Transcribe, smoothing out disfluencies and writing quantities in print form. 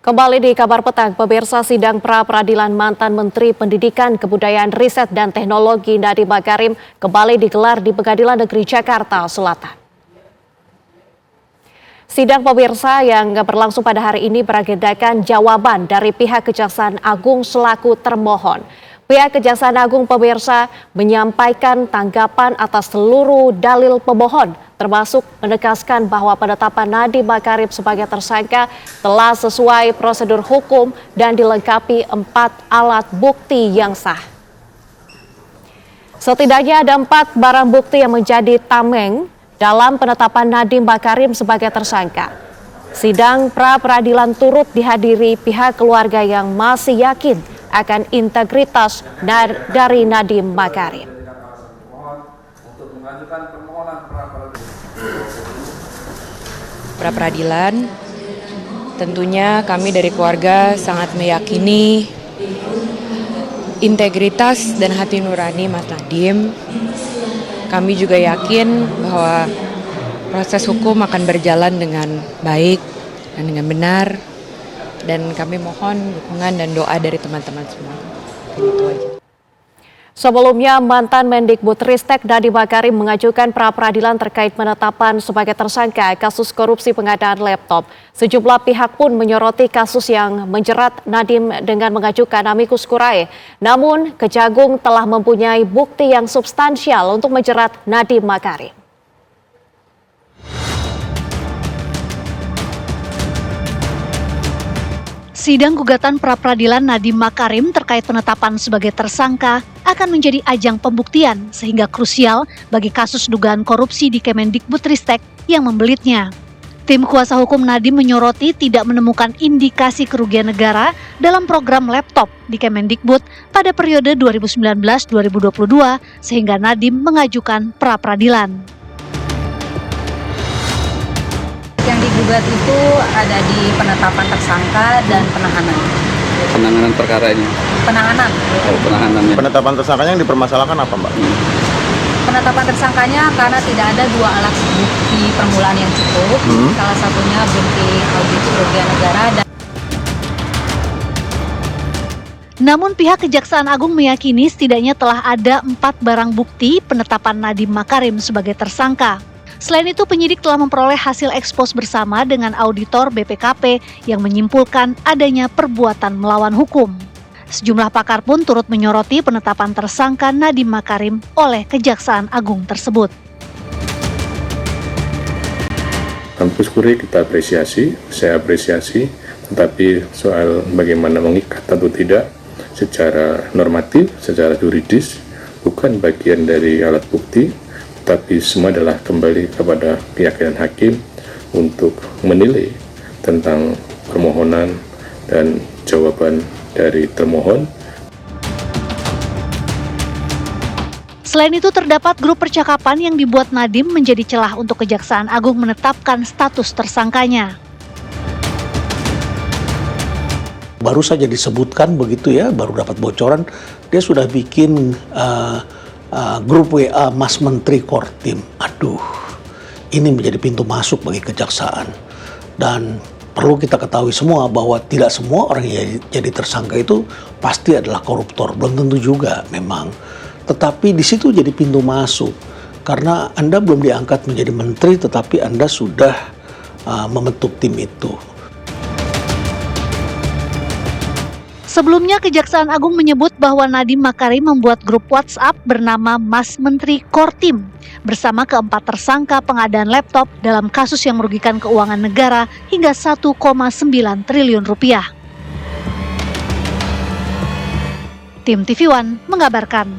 Kembali di Kabar Petang, pemirsa sidang pra-peradilan mantan Menteri Pendidikan, Kebudayaan, Riset, dan Teknologi Nadiem Makarim kembali digelar di Pengadilan Negeri Jakarta Selatan. Sidang pemirsa yang berlangsung pada hari ini beragendakan jawaban dari pihak Kejaksaan Agung selaku termohon. Pihak Kejaksaan Agung pemirsa menyampaikan tanggapan atas seluruh dalil pemohon, termasuk menegaskan bahwa penetapan Nadiem Makarim sebagai tersangka telah sesuai prosedur hukum dan dilengkapi 4 alat bukti yang sah. Setidaknya ada 4 barang bukti yang menjadi tameng dalam penetapan Nadiem Makarim sebagai tersangka. Sidang pra-peradilan turut dihadiri pihak keluarga yang masih yakin akan integritas dari Nadiem Makarim. Pra-peradilan, tentunya kami dari keluarga sangat meyakini integritas dan hati nurani Mas Nadiem. Kami juga yakin bahwa proses hukum akan berjalan dengan baik dan dengan benar. Dan kami mohon dukungan dan doa dari teman-teman semua. Itu aja. Sebelumnya, mantan Mendikbudristek Nadiem Makarim mengajukan pra-peradilan terkait penetapan sebagai tersangka kasus korupsi pengadaan laptop. Sejumlah pihak pun menyoroti kasus yang menjerat Nadiem dengan mengajukan amicus curiae. Namun, Kejagung telah mempunyai bukti yang substansial untuk menjerat Nadiem Makarim. Sidang gugatan pra-peradilan Nadiem Makarim terkait penetapan sebagai tersangka akan menjadi ajang pembuktian sehingga krusial bagi kasus dugaan korupsi di Kemendikbudristek yang membelitnya. Tim kuasa hukum Nadiem menyoroti tidak menemukan indikasi kerugian negara dalam program laptop di Kemendikbud pada periode 2019-2022 sehingga Nadiem mengajukan pra-peradilan. Yang digugat itu ada di penetapan tersangka dan penahanan. Penanganan perkara ini? Penanganan. Oh, penahanannya. Penetapan tersangkanya yang dipermasalahkan apa, Mbak? Penetapan tersangkanya karena tidak ada 2 alat bukti permulaan yang cukup. Salah satunya bukti audit kerugian negara dan Namun pihak Kejaksaan Agung meyakini setidaknya telah ada 4 barang bukti penetapan Nadiem Makarim sebagai tersangka. Selain itu, penyidik telah memperoleh hasil ekspos bersama dengan auditor BPKP yang menyimpulkan adanya perbuatan melawan hukum. Sejumlah pakar pun turut menyoroti penetapan tersangka Nadiem Makarim oleh Kejaksaan Agung tersebut. Amicus curiae kita apresiasi, saya apresiasi, tetapi soal bagaimana mengikat atau tidak secara normatif, secara yuridis, bukan bagian dari alat bukti, tapi semua adalah kembali kepada keyakinan hakim untuk menilai tentang permohonan dan jawaban dari termohon. Selain itu, terdapat grup percakapan yang dibuat Nadiem menjadi celah untuk Kejaksaan Agung menetapkan status tersangkanya. Baru saja disebutkan begitu ya, baru dapat bocoran, dia sudah bikin grup WA Mas Menteri Kortim. Aduh, ini menjadi pintu masuk bagi kejaksaan. Dan perlu kita ketahui semua bahwa tidak semua orang yang jadi tersangka itu pasti adalah koruptor. Belum tentu juga memang. Tetapi di situ jadi pintu masuk. Karena Anda belum diangkat menjadi menteri, tetapi Anda sudah membentuk tim itu. Sebelumnya, Kejaksaan Agung menyebut bahwa Nadiem Makarim membuat grup WhatsApp bernama Mas Menteri Kortim bersama keempat tersangka pengadaan laptop dalam kasus yang merugikan keuangan negara hingga 1,9 triliun rupiah. Tim TV One mengabarkan.